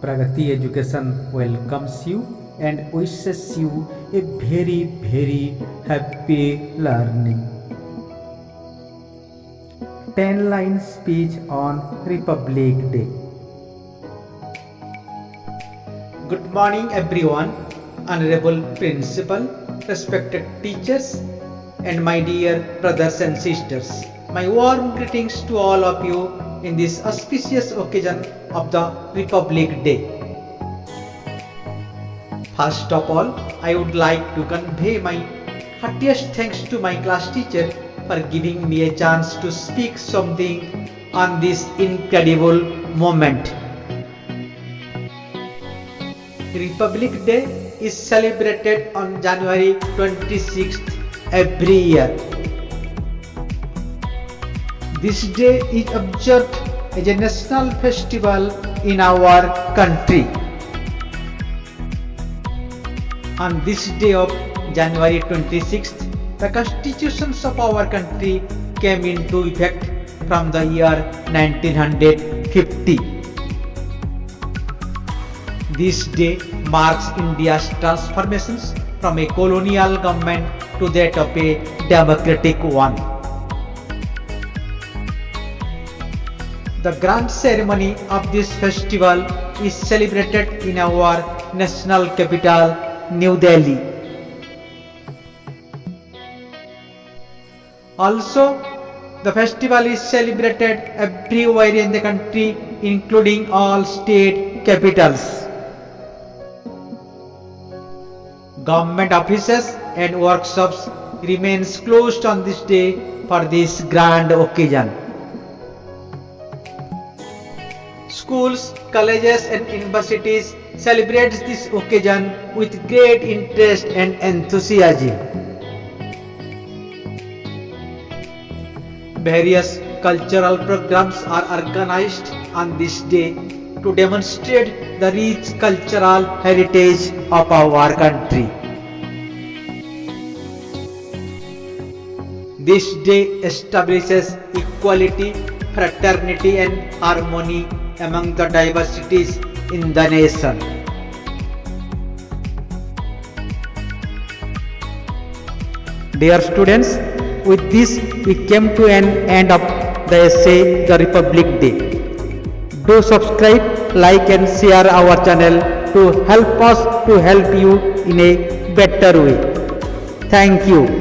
Pragati Education welcomes you and wishes you a very happy learning. 10-line speech on Republic Day. Good morning everyone, Honorable Principal, respected teachers and my dear brothers and sisters. My warm greetings to all of you in this auspicious occasion of the Republic Day. First of all, I would like to convey my heartiest thanks to my class teacher for giving me a chance to speak something on this incredible moment. Republic Day is celebrated on January 26th every year. This day is observed as a national festival in our country. On this day of January 26th, the constitutions of our country came into effect from the year 1950. This day marks India's transformations from a colonial government to that of a democratic one. The grand ceremony of this festival is celebrated in our national capital, New Delhi. Also, the festival is celebrated everywhere in the country, including all state capitals. Government offices and workshops remains closed on this day for this grand occasion. Schools, colleges and universities celebrate this occasion with great interest and enthusiasm. Various cultural programs are organized on this day to demonstrate the rich cultural heritage of our country. This day establishes equality, fraternity and harmony among the diversities in the nation. Dear students, with this we came to an end of the essay The Republic Day. Do subscribe, like and share our channel to help us to help you in a better way. Thank you.